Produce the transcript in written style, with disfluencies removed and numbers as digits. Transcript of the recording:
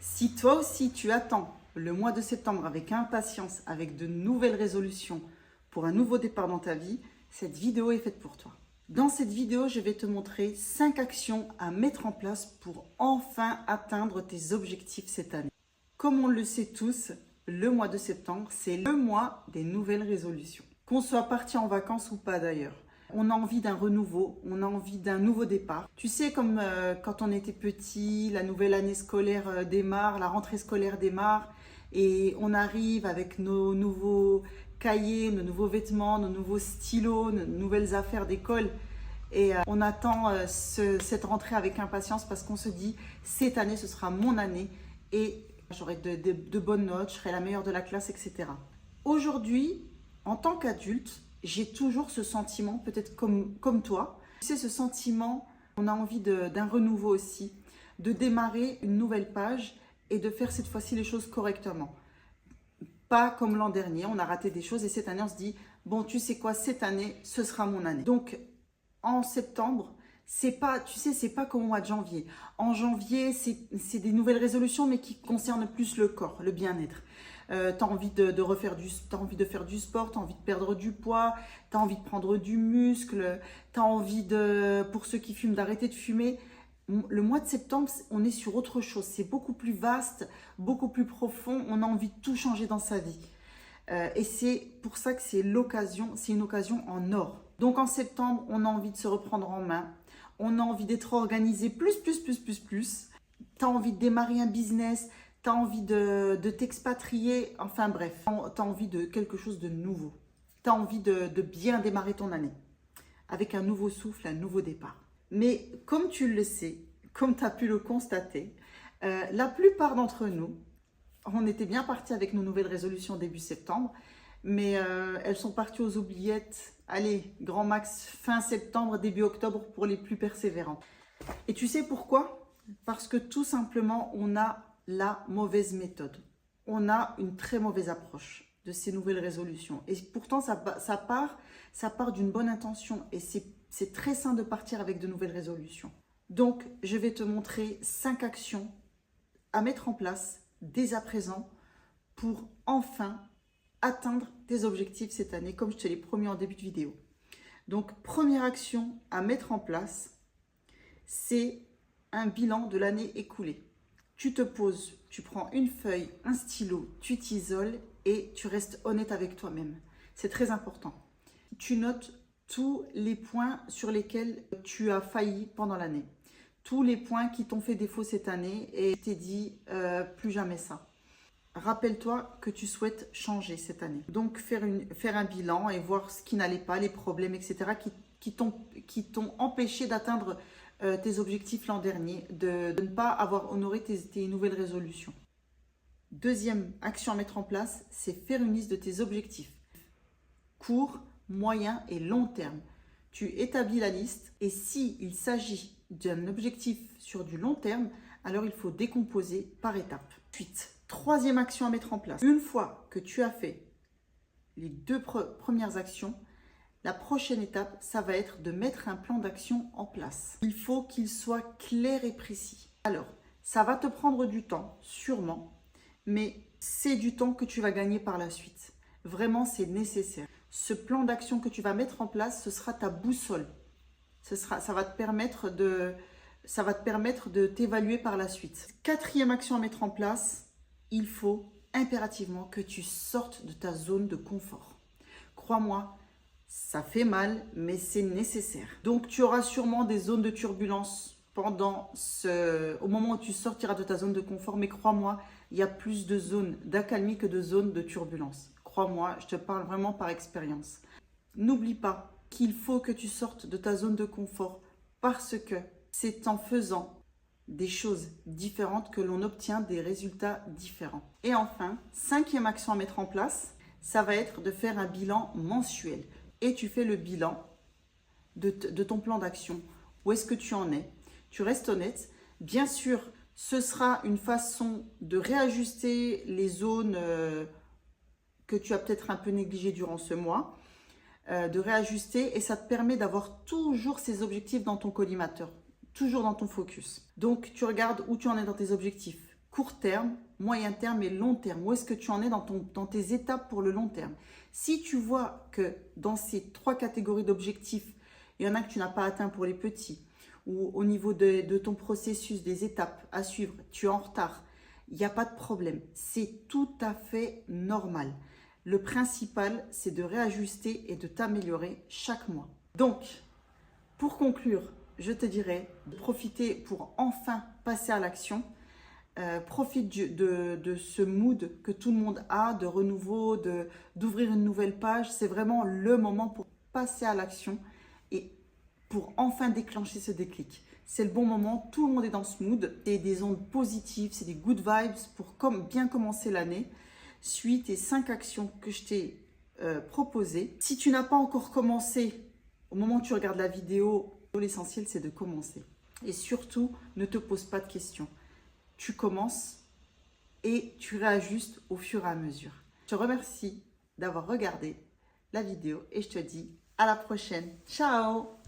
Si toi aussi tu attends le mois de septembre avec impatience, avec de nouvelles résolutions pour un nouveau départ dans ta vie, cette vidéo est faite pour toi. Dans cette vidéo, je vais te montrer 5 actions à mettre en place pour enfin atteindre tes objectifs cette année. Comme on le sait tous, le mois de septembre, c'est le mois des nouvelles résolutions. Qu'on soit parti en vacances ou pas d'ailleurs. On a envie d'un renouveau, on a envie d'un nouveau départ. Tu sais, comme quand on était petit, la nouvelle année scolaire démarre, la rentrée scolaire démarre et on arrive avec nos nouveaux cahiers, nos nouveaux vêtements, nos nouveaux stylos, nos nouvelles affaires d'école. Et on attend cette rentrée avec impatience parce qu'on se dit, cette année, ce sera mon année et j'aurai de bonnes notes, je serai la meilleure de la classe, etc. Aujourd'hui, en tant qu'adulte, j'ai toujours ce sentiment, peut-être comme toi. Tu sais, ce sentiment, on a envie d'un renouveau aussi, de démarrer une nouvelle page et de faire cette fois-ci les choses correctement. Pas comme l'an dernier, on a raté des choses et cette année, on se dit, bon, tu sais quoi, cette année, ce sera mon année. Donc, en septembre, c'est pas, tu sais, c'est pas comme au mois de janvier. En janvier, c'est des nouvelles résolutions, mais qui concernent plus le corps, le bien-être. Tu as envie t'as envie de faire du sport, tu as envie de perdre du poids, tu as envie de prendre du muscle, tu as envie pour ceux qui fument, d'arrêter de fumer. Le mois de septembre, on est sur autre chose. C'est beaucoup plus vaste, beaucoup plus profond. On a envie de tout changer dans sa vie. Et c'est pour ça que c'est une occasion en or. Donc en septembre, on a envie de se reprendre en main. On a envie d'être organisé plus. Tu as envie de démarrer un business, tu as envie de t'expatrier. Enfin bref, tu as envie de quelque chose de nouveau. Tu as envie de bien démarrer ton année avec un nouveau souffle, un nouveau départ. Mais comme tu le sais, comme tu as pu le constater, la plupart d'entre nous, on était bien partis avec nos nouvelles résolutions début septembre, mais elles sont parties aux oubliettes, allez, grand max fin septembre, début octobre pour les plus persévérants. Et tu sais pourquoi? Parce que tout simplement, on a la mauvaise méthode. On a une très mauvaise approche de ces nouvelles résolutions. Et pourtant, ça part d'une bonne intention et c'est très sain de partir avec de nouvelles résolutions. Donc, je vais te montrer 5 actions à mettre en place dès à présent pour enfin atteindre tes objectifs cette année, comme je te l'ai promis en début de vidéo. Donc, première action à mettre en place, c'est un bilan de l'année écoulée. Tu te poses, tu prends une feuille, un stylo, tu t'isoles et tu restes honnête avec toi-même. C'est très important. Tu notes tous les points sur lesquels tu as failli pendant l'année. Tous les points qui t'ont fait défaut cette année et tu t'es dit plus jamais ça. Rappelle-toi que tu souhaites changer cette année. Donc faire un bilan et voir ce qui n'allait pas, les problèmes, etc. qui t'ont empêché d'atteindre tes objectifs l'an dernier, de ne pas avoir honoré tes nouvelles résolutions. Deuxième action à mettre en place, c'est faire une liste de tes objectifs. Court, moyen et long terme. Tu établis la liste et s'il s'agit d'un objectif sur du long terme, alors il faut décomposer par étapes. Ensuite, troisième action à mettre en place. Une fois que tu as fait les 2 premières actions, la prochaine étape, ça va être de mettre un plan d'action en place. Il faut qu'il soit clair et précis. Alors, ça va te prendre du temps, sûrement, mais c'est du temps que tu vas gagner par la suite. Vraiment, c'est nécessaire. Ce plan d'action que tu vas mettre en place, ce sera ta boussole. Ça va te permettre de t'évaluer par la suite. Quatrième action à mettre en place, il faut impérativement que tu sortes de ta zone de confort. Crois-moi, ça fait mal, mais c'est nécessaire. Donc, tu auras sûrement des zones de turbulence au moment où tu sortiras de ta zone de confort. Mais crois-moi, il y a plus de zones d'accalmie que de zones de turbulence. Crois-moi, je te parle vraiment par expérience. N'oublie pas qu'il faut que tu sortes de ta zone de confort parce que c'est en faisant des choses différentes que l'on obtient des résultats différents. Et enfin, cinquième action à mettre en place, ça va être de faire un bilan mensuel. Et tu fais le bilan de ton plan d'action. Où est-ce que tu en es? Tu restes honnête. Bien sûr, ce sera une façon de réajuster les zones que tu as peut-être un peu négligées durant ce mois, de réajuster et ça te permet d'avoir toujours ces objectifs dans ton collimateur, toujours dans ton focus. Donc, tu regardes où tu en es dans tes objectifs. court terme, moyen terme et long terme. Où est-ce que tu en es dans tes étapes pour le long terme? Si tu vois que dans ces 3 catégories d'objectifs, il y en a que tu n'as pas atteint pour les petits, ou au niveau de ton processus, des étapes à suivre, tu es en retard, il n'y a pas de problème. C'est tout à fait normal. Le principal, c'est de réajuster et de t'améliorer chaque mois. Donc, pour conclure, je te dirais de profiter pour enfin passer à l'action. Profite de ce mood que tout le monde a, de renouveau, d'ouvrir une nouvelle page. C'est vraiment le moment pour passer à l'action et pour enfin déclencher ce déclic. C'est le bon moment, tout le monde est dans ce mood. C'est des ondes positives, c'est des good vibes pour bien commencer l'année. Suis tes 5 actions que je t'ai proposées. Si tu n'as pas encore commencé, au moment où tu regardes la vidéo, l'essentiel c'est de commencer. Et surtout, ne te pose pas de questions. Tu commences et tu réajustes au fur et à mesure. Je te remercie d'avoir regardé la vidéo et je te dis à la prochaine. Ciao!